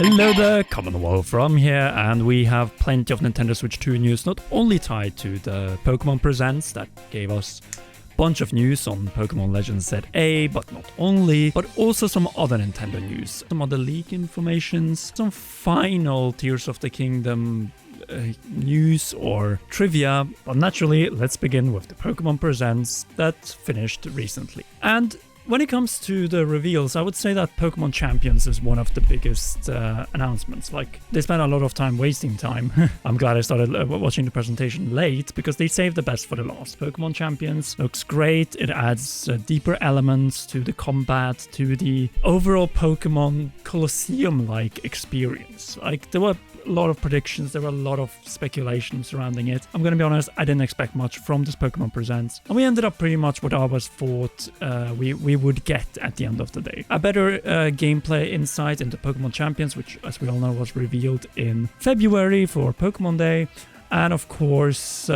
Hello there, Commonwealth from here, and we have plenty of Nintendo Switch 2 news, not only tied to the Pokemon Presents that gave us a bunch of news on Pokemon Legends ZA, but not only, but also some other Nintendo news, some other leak informations, some final Tears of the Kingdom news or trivia. But naturally, let's begin with the Pokemon Presents that finished recently. And when it comes to the reveals, I would say that Pokemon Champions is one of the biggest announcements. Like, they spent a lot of time wasting time. I'm glad I started watching the presentation late, because they saved the best for the last. Pokemon Champions looks great. It adds deeper elements to the combat, to the overall Pokemon Colosseum-like experience. Like, there were a lot of predictions, there were a lot of speculation surrounding it. I'm gonna be honest, I didn't expect much from this Pokemon Presents, and we ended up pretty much what I was thought we would get at the end of the day. A better gameplay insight into Pokemon Champions, which, as we all know, was revealed in February for Pokemon Day, and of course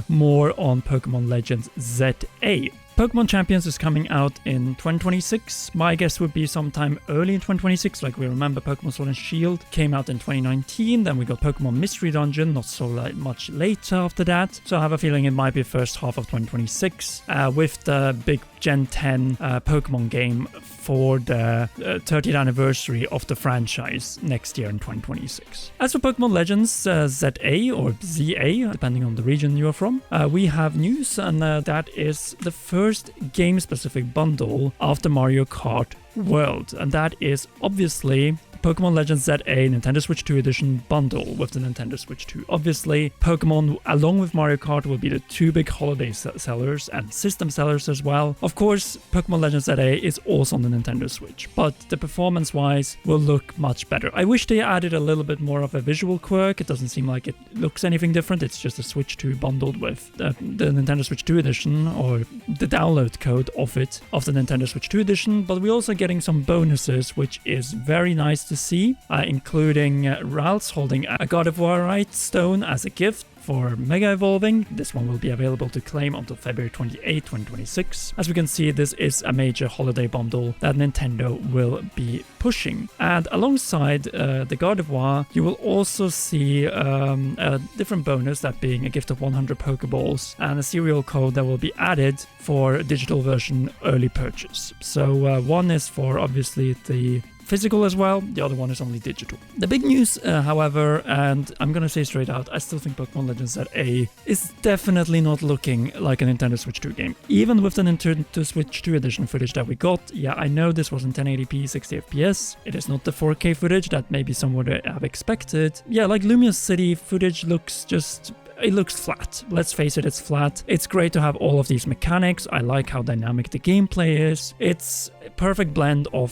more on Pokemon Legends ZA. Pokemon Champions is coming out in 2026. My guess would be sometime early in 2026. Like, we remember Pokemon Sword and Shield came out in 2019. Then we got Pokemon Mystery Dungeon not so much later after that. So I have a feeling it might be first half of 2026 with the big Gen 10 Pokemon game for the 30th anniversary of the franchise next year in 2026. As for Pokemon Legends ZA or ZA, depending on the region you are from, we have news, and that is the first game-specific bundle of the Mario Kart World, and that is obviously Pokemon Legends ZA Nintendo Switch 2 Edition bundle with the Nintendo Switch 2. Obviously, Pokemon, along with Mario Kart, will be the two big holiday sellers and system sellers as well. Of course, Pokemon Legends ZA is also on the Nintendo Switch, but the performance-wise will look much better. I wish they added a little bit more of a visual quirk. It doesn't seem like it looks anything different. It's just a Switch 2 bundled with the Nintendo Switch 2 Edition, or the download code of it, of the Nintendo Switch 2 Edition, but we're also getting some bonuses, which is very nice to see, including Ralph's holding a God of War stone as a gift for Mega Evolving. This one will be available to claim until February 28, 2026. As we can see, this is a major holiday bundle that Nintendo will be pushing. And alongside the God of War, you will also see a different bonus, that being a gift of 100 Pokeballs and a serial code that will be added for digital version early purchase. So one is for obviously the physical as well, the other one is only digital. The big news, however, and I'm gonna say straight out, I still think Pokemon Legends ZA is definitely not looking like a Nintendo Switch 2 game. Even with the Nintendo Switch 2 Edition footage that we got, yeah, I know this was in 1080p 60 FPS. It is not the 4K footage that maybe some would have expected. Yeah, like Lumiose City footage looks just... it looks flat. Let's face it, it's flat. It's great to have all of these mechanics. I like how dynamic the gameplay is. It's a perfect blend of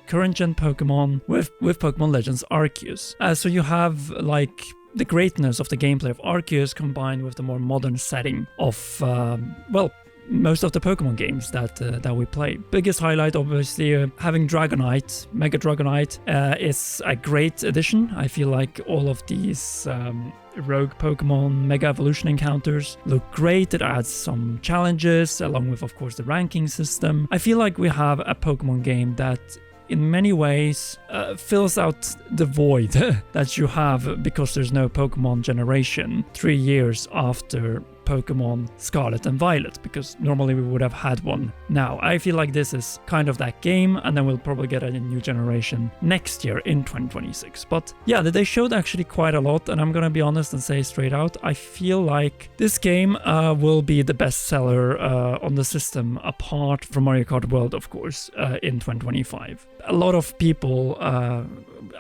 current gen Pokemon with Pokemon Legends Arceus. So you have like the greatness of the gameplay of Arceus combined with the more modern setting of, most of the Pokemon games that we play. Biggest highlight, obviously, having Dragonite, Mega Dragonite, is a great addition. I feel like all of these rogue Pokemon Mega Evolution encounters look great. It adds some challenges, along with, of course, the ranking system. I feel like we have a Pokemon game that in many ways fills out the void that you have because there's no Pokemon generation 3 years after Pokemon Scarlet and Violet, because normally we would have had one now. I feel like this is kind of that game, and then we'll probably get a new generation next year in 2026. But yeah, they showed actually quite a lot, and I'm gonna be honest and say straight out, I feel like this game will be the best seller on the system, apart from Mario Kart World, of course, in 2025. A lot of people,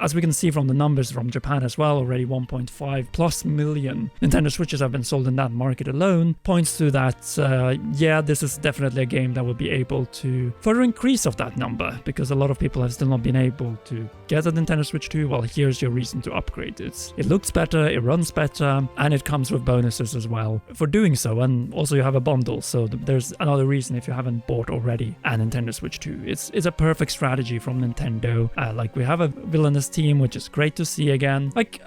as we can see from the numbers from Japan as well, already 1.5 plus million Nintendo Switches have been sold in that market alone, points to that, yeah, this is definitely a game that will be able to further increase of that number, because a lot of people have still not been able to get a Nintendo Switch 2. Well, here's your reason to upgrade it. It looks better, it runs better, and it comes with bonuses as well for doing so, and also you have a bundle, so there's another reason if you haven't bought already a Nintendo Switch 2. It's a perfect strategy from Nintendo. Like, we have a villainous team, which is great to see again. Like,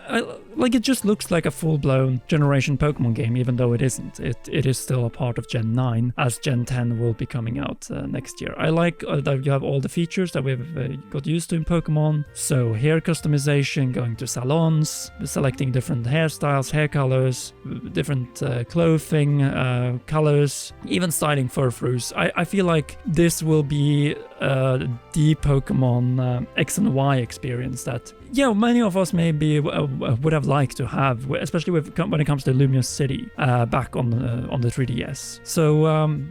like it just looks like a full-blown generation Pokemon game, even though it isn't. It is still a part of Gen 9, as Gen 10 will be coming out next year. I like that you have all the features that we've got used to in Pokemon. So hair customization, going to salons, selecting different hairstyles, hair colors, different clothing colors, even styling furfroos. I feel like this will be the Pokemon X and Y experience that, yeah, many of us maybe would have liked to have, especially when it comes to Luminous City back on the 3DS. So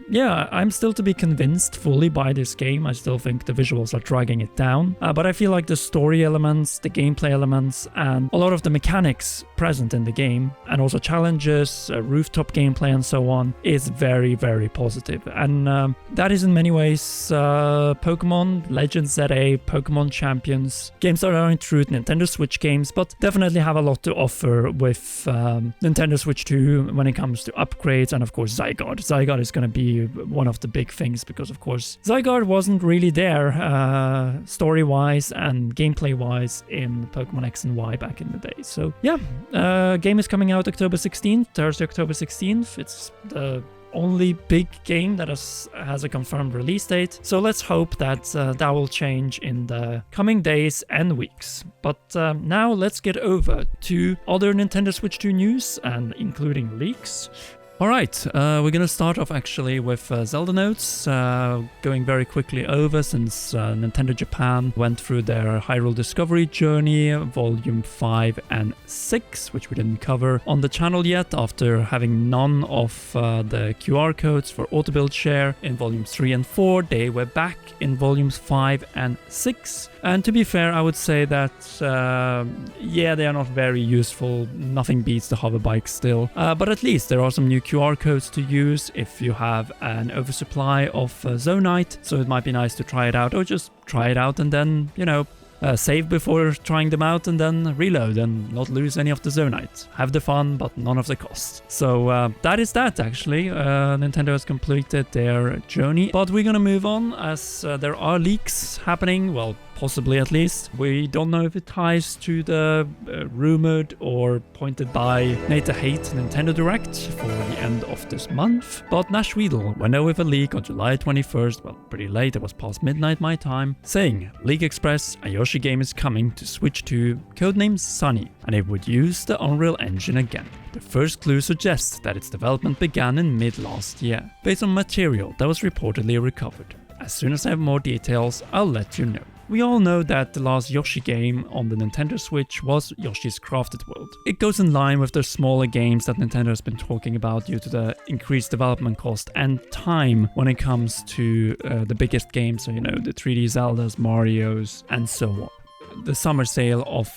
yeah, I'm still to be convinced fully by this game. I still think the visuals are dragging it down, but I feel like the story elements, the gameplay elements, and a lot of the mechanics present in the game, and also challenges, rooftop gameplay, and so on, is very, very positive. And that is in many ways Pokemon Legends ZA, Pokemon Champions, games that aren't true Nintendo Switch games, but definitely have a lot to offer with Nintendo Switch 2 when it comes to upgrades, and of course Zygarde. Zygarde is going to be one of the big things, because of course Zygarde wasn't really there story-wise and gameplay-wise in Pokemon X and Y back in the day. So yeah, game is coming out October 16th, Thursday, October 16th. It's the only big game that has a confirmed release date, so let's hope that that will change in the coming days and weeks. But now let's get over to other Nintendo Switch 2 news, and including leaks. Alright, we're gonna start off actually with Zelda notes, going very quickly over since Nintendo Japan went through their Hyrule Discovery Journey, Volume 5 and 6, which we didn't cover on the channel yet, after having none of the QR codes for Auto-Build Share in Volumes 3 and 4. They were back in Volumes 5 and 6. And to be fair, I would say that, yeah, they are not very useful. Nothing beats the hover bike still. But at least there are some new QR codes to use if you have an oversupply of Zonite. So it might be nice to try it out, or just try it out and then, you know, save before trying them out and then reload and not lose any of the Zonite. Have the fun, but none of the cost. So that is that, actually. Nintendo has completed their journey, but we're gonna move on as there are leaks happening. Well, possibly at least. We don't know if it ties to the rumored or pointed by Nate Hate Nintendo Direct for the end of this month. But Nash Weedle went out with a leak on July 21st, well, pretty late, it was past midnight my time, saying League Express, a Yoshi game is coming to Switch 2, codenamed Sunny, and it would use the Unreal Engine again. The first clue suggests that its development began in mid last year, based on material that was reportedly recovered. As soon as I have more details, I'll let you know. We all know that the last Yoshi game on the Nintendo Switch was Yoshi's Crafted World. It goes in line with the smaller games that Nintendo has been talking about due to the increased development cost and time when it comes to the biggest games, so you know, the 3D Zeldas, Marios, and so on. The summer sale of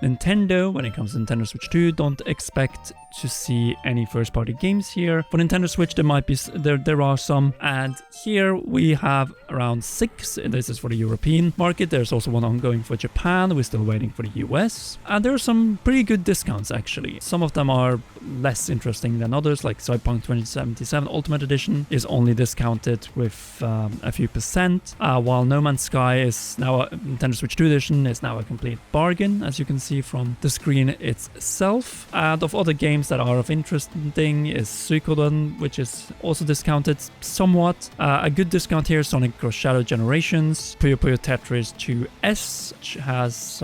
Nintendo, when it comes to Nintendo Switch 2, don't expect to see any first-party games here. For Nintendo Switch, there might be there are some, and here we have around 6. This is for the European market. There's also one ongoing for Japan. We're still waiting for the US, and there are some pretty good discounts actually. Some of them are less interesting than others, like Cyberpunk 2077 Ultimate Edition is only discounted with a few percent, while No Man's Sky is now a Nintendo Switch 2 edition is now a complete bargain, as you can see from the screen itself. And of other games that are of interesting is Suikoden, which is also discounted somewhat. A good discount here, Sonic Cross Shadow Generations, Puyo Puyo Tetris 2S, which has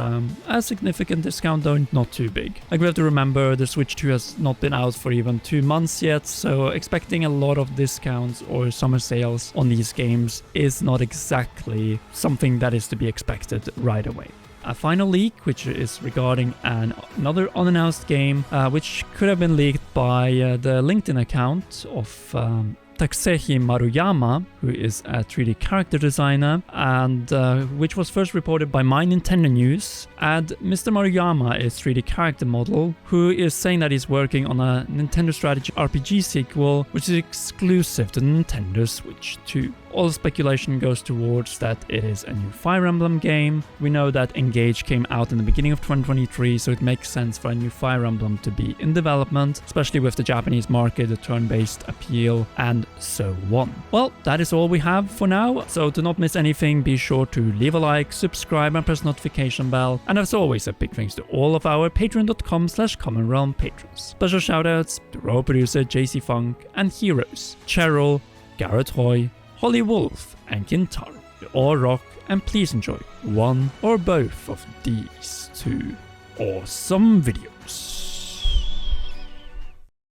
a significant discount, though not too big. Like, we have to remember the Switch 2 has not been out for even 2 months yet, so expecting a lot of discounts or summer sales on these games is not exactly something that is to be expected right away. A final leak, which is regarding another unannounced game, which could have been leaked by the LinkedIn account of Takeshi Maruyama, who is a 3D character designer, and which was first reported by My Nintendo News. And Mr. Maruyama is 3D character model, who is saying that he's working on a Nintendo strategy RPG sequel, which is exclusive to Nintendo Switch 2. all speculation goes towards that it is a new Fire Emblem game. We know that Engage came out in the beginning of 2023, so it makes sense for a new Fire Emblem to be in development, especially with the Japanese market, the turn-based appeal, and so on. Well, that is all we have for now, so to not miss anything, be sure to leave a like, subscribe, and press notification bell. And as always, a big thanks to all of our patreon.com/commonrealm patrons. Special shoutouts to Raw producer JC Funk and heroes Cheryl, Garrett Hoy, Holly Wolf, and Kintaro. You all rock, and please enjoy one or both of these two awesome videos.